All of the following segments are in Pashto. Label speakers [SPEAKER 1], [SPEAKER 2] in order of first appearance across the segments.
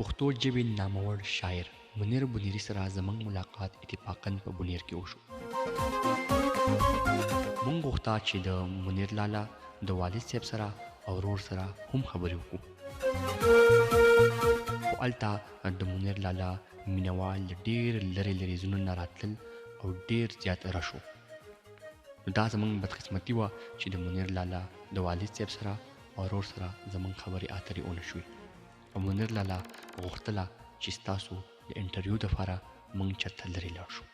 [SPEAKER 1] پښتو ژبې نامور شاعر منیر بونیري سره زموږ ملاقات اتفاقاً په بونیر کې وشو. موږ غوښته چې د منیر لالا د والد صاحب سره او ورور سره هم خبرې وکړو. خو هلته د منیر لالا مینوال ډېر لرې لرې ځایونو نه راتلل او ډېر زیات رش و. نو دا زموږ بدقسمتي وه چې د منیر لالا د والد صاحب سره او ورور سره زموږ خبرې اترې ونه شوې. او منیر لالا غوښتله چې ستاسو د انټرویو دپاره موږ چېرته لرې لاړ شو.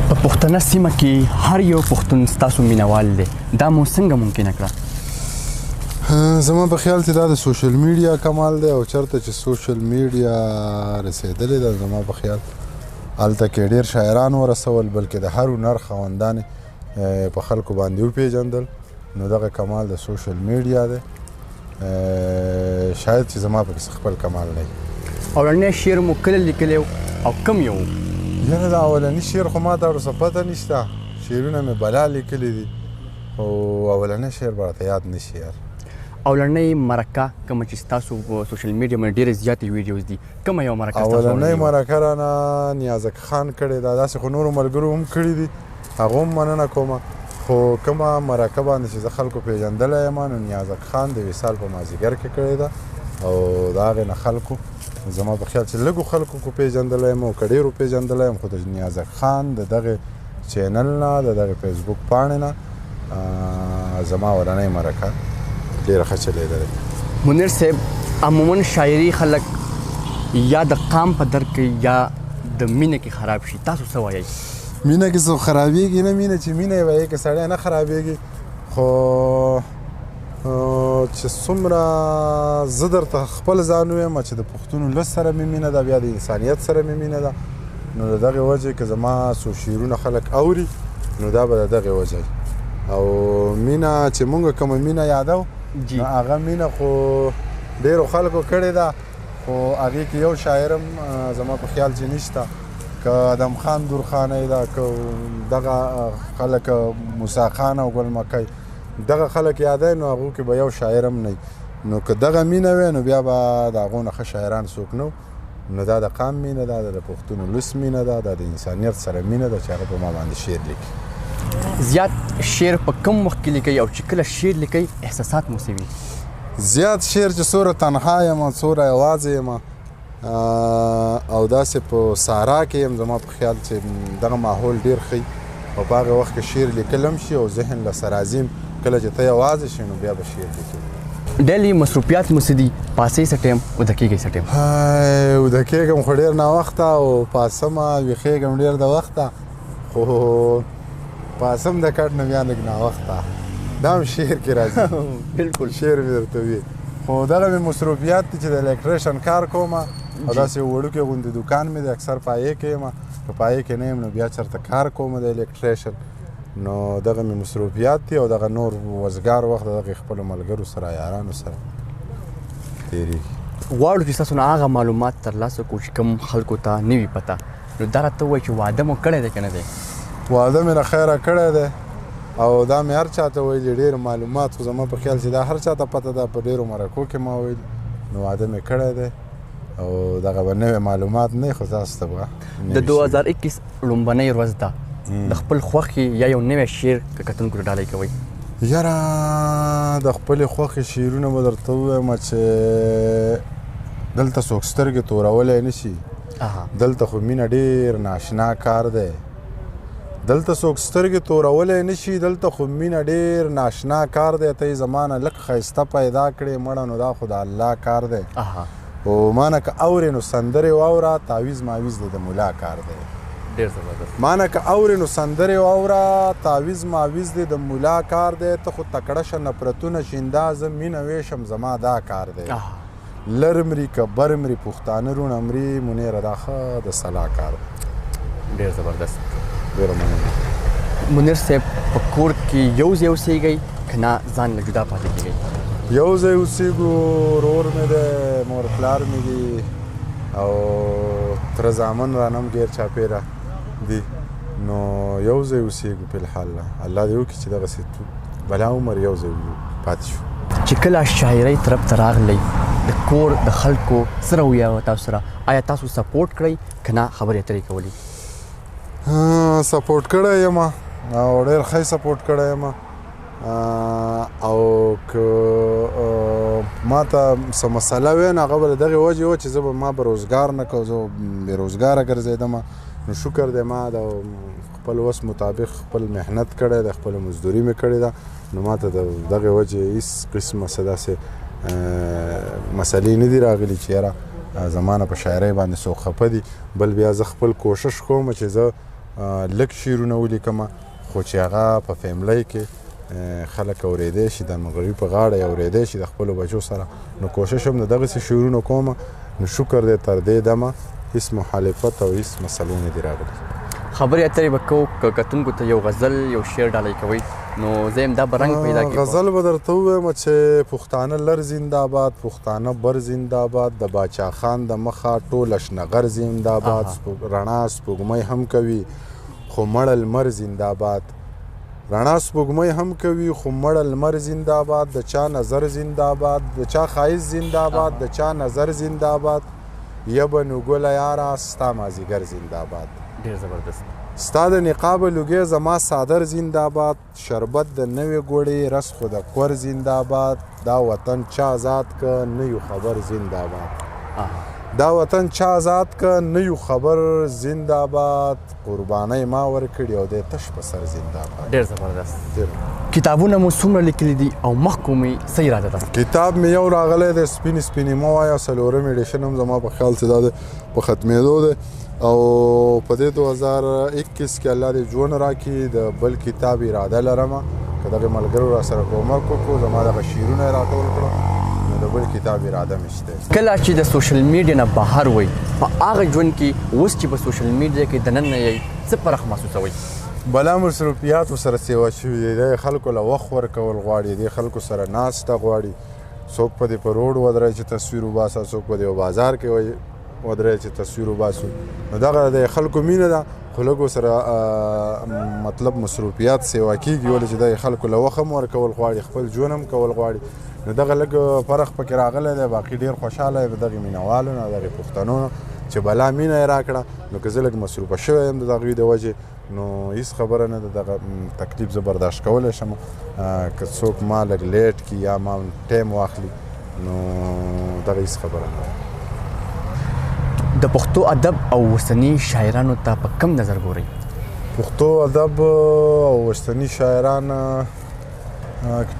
[SPEAKER 2] په پښتنه سیمه کې هر یو پښتون ستاسو مینوال دی، دا مو څنګه ممکنه کړه؟
[SPEAKER 3] زما په خیال چې دا د سوشل میډیا کمال دی او چېرته چې سوشل میډیا رسېدلې ده زما په خیال هلته کې ډېر شاعران ورسول بلکې د هر هنر خاوندان په خلکو باندې وپېژندل. نو دغه کمال د سوشل میډیا دی، شاید چې زما پکې خپل کمال نه وي.
[SPEAKER 2] اولنی شعر مو کله لیکلی او کوم یو؟
[SPEAKER 3] یاره دا اولني شعر خو ما ته اوس پته نشته، شعرونه مې بلا لیکلي دي خو اولنی شعر به راته یاد نه شي. یار
[SPEAKER 2] اولنۍ مرکه کومه چې ستاسو په سوشل میډیا باندې ډېرې زیاتې ویډیوز دي، کومه یو مرکه ستاسو؟
[SPEAKER 3] اولنۍ مرکه رانه نیازک خان کړې ده، داسې خو نورو ملګرو هم کړي دي، هغه هم مننه کومه. خو کومه مرکه باندې چې زه خلکو پېژندلی یم نو نیازک خان د وصال په مازدیګر کې کړې ده او د هغې نه خلکو زما په خیال چې لږو خلکو کو پېژندلی یم او که ډېرو پېژندلی یم خو د نیازک خان د دغې چینل نه د دغې فیسبوک پاڼې نه زما اولنۍ مرکه ډېره ښه چلېدلې.
[SPEAKER 2] منیر صاحب عموما شاعري خلک یا د قام په در کې یا د مینه کې خراب شي، تاسو څه وایئ؟
[SPEAKER 3] مینه کې څه خرابېږي نه، مینه چې مینه یې وایي که سړی نه خرابېږي. خو چې څومره زه درته خپل ځان ووایم چې د پښتون ولس سره مې مینه ده، بیا د انسانیت سره مې مینه ده، نو د دغې وجې که زما څو شعرونه خلک اوري نو دا به د دغې وجې او مینه چې مونږ کومه مینه یادو نو هغه مینه خو ډېرو خلکو کړې ده خو هغې کې یو شاعر هم زما په خیال چې نشته، که ادم خان دورخانۍ ده، که دغه خلک موسی خان او ګل مکی دغه خلک یادوي نو هغو کې به یو شاعر هم نه وي. نو که دغه مینه وی نو بیا به د هغو نه ښه شاعران څوک نه. نو دا د قام مینه ده، د پښتون ولس مینه ده، دا د انسانیت سره مینه ده چې هغه په ما باندې شعر لیکي.
[SPEAKER 2] زیات شعر په کوم وخت کې لیکئ او چې کله شعر لیکئ احساسات مو څه وي؟
[SPEAKER 3] زیات شعر چې څومره تنها یم څومره یوازې یم او داسې په سارا کې یم زما په خیال چې دغه ماحول ډېر ښه او په هغه وخت کې شعر لیکل هم شي او ذهن له سرازیم کله چې ته یوازې شي نو بیا به شعر لیکي.
[SPEAKER 2] ډیلی مصروفیات مو څه دي؟ پاسئ څه ټایم، ویده کېږئ څه ټایم؟
[SPEAKER 3] ویده کېږم خو ډېر ناوخته او پاسم ویښېږم ډېر د وخته، خو پاسم د کټ نه بیا لږ ناوخته، دا هم شعر کې راځي.
[SPEAKER 2] بلکل
[SPEAKER 3] شعر مې درته وي. خو دغه مې مصروفیات دي چې د الکتریشن کار کوم او داسې وړوکی غوندې دوکان مې دی، اکثر پایې کې یم، که پایې کې نه یم نو بیا چېرته کار کوم د الکتریشن. نو دغه مې مصروفیات دي او دغه نور وزګار وخت د دغې خپلو ملګرو سره یارانو سره تېرېږي.
[SPEAKER 2] غواړو چې ستاسو نه هغه معلومات ترلاسه کړو چې کوم خلکو ته نه وي پته، نو دا راته ووایئ چې واده مو کړی دی که نه دی؟
[SPEAKER 3] واده مې له خیره کړی دی او دا مې هر چا ته ویلي، ډېر معلومات خو زما په خیال چې دا هر چا ته پته ده، په ډېرو مرکو کې ما ویلي. نو واده مې کړی دی او دغه به نوی معلومات نه خو تاسو ته به
[SPEAKER 2] د 2021 لومبنۍ ورځ ده، د خپل خوښې یا یو نوی شعر که کتونکو ته ډالۍ کوئ؟
[SPEAKER 3] یاره د خپلې خوښې شعرونه به درته ووایم چې دلته څوک سترګې تورولی نه شي، دلته خو مینه ډېر ناشنا کار دی، دلته څوک سترګې تورولی نه شي، دلته خو مینه ډېر ناشنا کار دی، ته یې زما نه لږ ښایسته پیدا کړې مړه نو دا خو د الله کار دی. او ما نه که اورې نو سندرې واوره، تعویز ماویز دی د ملا کار دی.
[SPEAKER 2] ډېر زبردست.
[SPEAKER 3] ما نه که اورې نو سندرې واوره، تعویز ماویز دی د ملا کار دی، ته خو تکړه شه نفرتونه شیندا، زه مینه ویشم زما دا کار دی. لر مري که بر مري پښتانه روڼه مري، منیره دا ښه د سلا کار دی.
[SPEAKER 2] ډېر زبردست.
[SPEAKER 3] ډېره مننه.
[SPEAKER 2] منیر صاحب په کور کې یو ځای اوسېږئ که نه ځان له جدا پاتې کېږئ؟
[SPEAKER 3] یو ځای اوسېږو، ورور مې دی، مور پلار مې دي او تره زامن رانه هم ډېر چاپېره دي، نو یو ځای اوسېږو فلحال. الله دې وکړي چې دغسې بلا عمر یو ځای پاتې شو.
[SPEAKER 2] چې کله شاعرۍ طرف ته راغلی د کور د خلکو سره ویاوه تاسو سره آیا تاسو سپورټ کړئ که نه خبرې اترې کولې
[SPEAKER 3] سپورټ کړی یم او ډېر ښه سپورټ کړی یم او که ما ته څه مسله وی نو هغه به د دغې وجې وه چې ما به روزګار نه کوم زه بېروزګاره ګرځېدم نو شکر دی ما د خپل وس مطابق خپل محنت کړی دی خپله مزدوري مې کړې ده نو ما ته د دغې وجې هېڅ قسمه څه داسې مسلې نه دي راغلي چې یاره زما نه په شاعرۍ باندې څوک خفه دي بل بیا زه خپل کوشش کوم چې زه لږ شعرونه ولیکم خو چې هغه په فیملی کې خلک اورېدی شي د مغربي په غاړه یې اورېدی شي د خپلو بچو سره نو کوشش هم د دغسې شعرونو کوم نو شکر دی تر دې دمه هېڅ مخالفت او هېڅ مسلې نه دي راغلي
[SPEAKER 2] خبرې اترې به کوو که کتونکو ته یو غزل یو شعر ډالۍ کوئ نو زه یم دا به رنګ پیدا کړي
[SPEAKER 3] غزل به درته ووایم چې پښتانه لر زنده‌باد پښتانه بر زنده‌باد د باچا خان د مخه ټول اشنغر زنده‌باد رڼا سپوږمۍ هم کوي خو مړه لمر زنده‌باد رڼا سپوږمۍ هم کوي خو مړه لمر زنده‌باد د چا نظر زنده‌باد د چا ښایست زنده‌باد د چا نظر زنده‌باد یبه نو ګله یاره ستا مازدیګر زنده‌باد
[SPEAKER 2] ډېر زبردست
[SPEAKER 3] ستا د نقابه لوګې زما صادر زنده‌باد شربت د نوې ګوړې رس خو د کور زنده‌باد دا وطن چا آزاد که نه یو خبر زنده‌باد دا وطن چا آزاد که نه یو خبر زنده‌باد قربانۍ ما ورکړي او دی تش په سر زنده‌باد
[SPEAKER 2] ډېر زبردست کتابونه مو څومره لیکلي دي او مخکې مې څه اراده ده
[SPEAKER 3] کتاب مې یو راغلی دی سپینې سپینې مه وایه څلورم ایډیشن هم زما په خیال چې دا دی په ختمېدو دی او په دې 2021 کې الله دې ژوند راکړي د بل کتاب اراده لرمه که دغې ملګرو را سره کومک وکړو زما دغه شعرونه یې راټول کړو نو د بل کتاب اراده مې شته
[SPEAKER 2] کله چې د سوشل میډیا نه بهر وئ په هغه ژوند کې اوس چې په سوشل میډیا کې دننه یئ څه فرق محسوسوئ
[SPEAKER 3] بلا مصروفیات ورسره سیوا شوي دي دی خلکو له وخت ورکول غواړي دی خلکو سره ناسته غواړي څوک په دې په روډ ودرئ چې تصویر وباسه څوک په دې بازار کې ودرئ چې تصویر وباسو نو دغه د خلکو مینه ده خو لږ سره مطلب مصروفیات سیوا کېږي ولې چې د خلکو له وخت هم ورکول غواړي خپل ژوند هم کول غواړي نو دغه لږ فرق پکې راغلی دی باقي ډېر خوشحاله یم د دغې مینهوالو نه دغې پښتنو نه چې بلا مینه یې راکړه نو که زه لږ مصروفه شوی یم د هغوی د وجې نو هېڅ خبره نه ده دغه تکلیف زه برداشت کولی شم که څوک ما لږ لیټ کړي یا ما ټایم واخلي نو دغه هېڅ خبره نه ده
[SPEAKER 2] د پښتو ادب او اوسني شاعرانو ته په کم نظر ګورئ
[SPEAKER 3] پښتو ادب او اوسني شاعران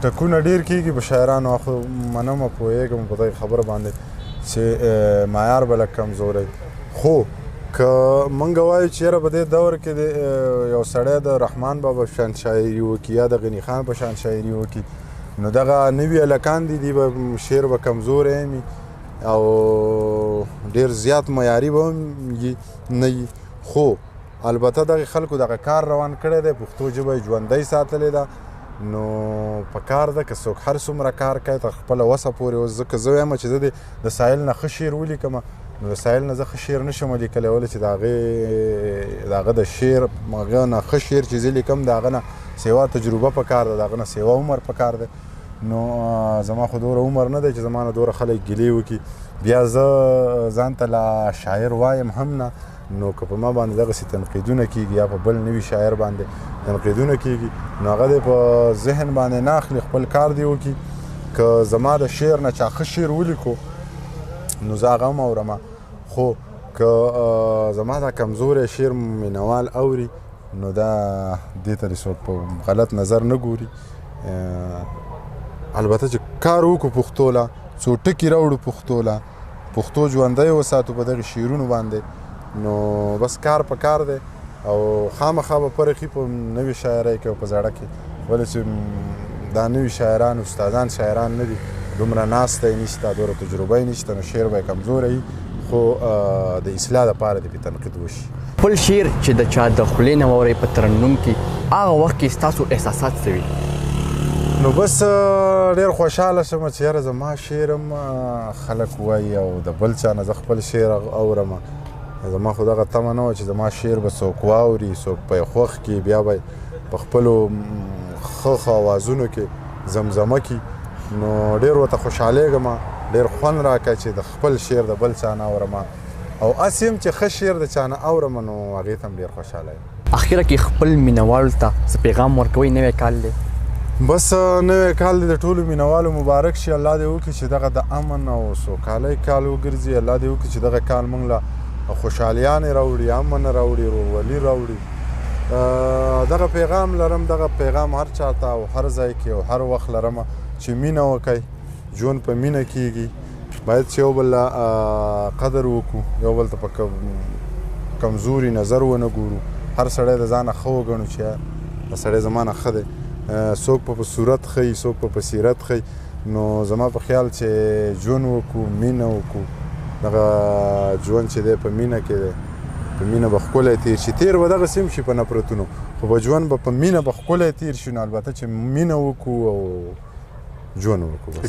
[SPEAKER 3] ټکونه ډېر کېږي په شاعرانو خو منم پوهېږم په دغې خبره باندې چې معیار به لږ کمزوری خو که موږ وایو چې یاره په دې دور کې یو سړی د رحمان بابا په شان شاعري وکړي یا د غني خان په شان شاعري وکړي نو دغه نوي هلکان دي به شعر به کمزوری وي او ډېر زیات معیاري به هم نه وي خو البته دغې خلکو دغه کار روان کړی دی پښتو ژبه یې ژوندی ساتلې ده نو په کار ده که څوک هر څومره کار کوي تر خپله وسه پورې اوس ځکه زه وایم چې زه د ساحل نه ښه شعر ولیکم نو د ساحل نه زه ښه شعر نشم لیکلی ولې چې د هغه د شعر هغه نه ښه شعر چې زه لیکم د هغه نه سیوا تجربه په کار ده د هغه نه سیوا عمر په کار دی نو زما خو دوره عمر نه دی چې زما نه دوره خلک ګیلې وکړي بیا زه ځان ته لا شاعر وایم هم نه نو که په ما باندې دغسې تنقیدونه کېږي یا په بل نوي شاعر باندې تنقیدونه کېږي نو هغه دی په ذهن باندې نه اخلي خپل کار دی وکړي که زما د شعر نه چا ښه شعر ولیکو نو زه هغه هم اورم خو که زما دا کمزوری شعر مینوال اوري نو دا دې ته څوک په غلط نظر نه ګوري البته چې کار وکړو پښتو له څو ټکي راوړو پښتو له پښتو ژوندی وساتو په دغې شعرونو باندې نو بس کار په کار دی او خامخا به فرق په نوي شاعرۍ کې او په زړه کې ولې چې دا نوي شاعران استادان شاعران نه دي دومره ناسته یې نشته دومره تجربه یې نشته نو شعر به یې کمزوری وي خو د اصلاح دپاره دې پرې تنقید وشي
[SPEAKER 2] خپل شعر چې د چا د خولې نه واورئ په ترنم کې هغه وخت کې ستاسو احساسات څه وي
[SPEAKER 3] نو بس ډېر خوشحاله شم چې یاره زما شعر هم خلک وایي او د بل چا نه زه خپل شعر اورم زما خو دغه تمه نه وه چې زما شعر به څوک واوري څوک په یې خوښ کړي بیا به په خپلو ښه آوازونو کې زمزمه کړي نو ډېر ورته خوشحالېږم ډېر خوند راکړی چې د خپل شعر د بل چا نه اورم او هسې هم چې ښه شعر د چا نه اورم نو هغې ته هم ډېر خوشحاله یم
[SPEAKER 2] اخیره کې خپل مینوالو ته څه پیغام ورکوئ نوی کال دی
[SPEAKER 3] بس نوی کال دی د ټولو مینوالو مبارک شي الله دې وکړي چې دغه د امن او سوکالۍ کال وګرځي الله دې وکړي چې دغه کال موږ له خوشحالیانې راوړي امن راوړي ورورولي راوړي دغه پیغام لرم دغه پیغام هر چا ته او هر ځای کې او هر وخت لرم چې مینه وکړئ ژوند په مینه کیږي باید چې یو بل قدر وکړو یو بل ته په کمزوري نظر ونه ګورو هر سړی د ځانه ښه وګڼو چې د سړی زما نه ښه دی څوک په صورت ښیي څوک په سیرت ښیي نو زما په خیال چې ژوند وکړو مینه وکړو دغه ژوند چې دی په مینه کې دی په مینه به ښکلی تیر شي تیر به دغسې هم شي په نفرتونو خو به ژوند به په مینه به ښکلی تیر شي نو البته چې مینه وکړو او ژوند وکړو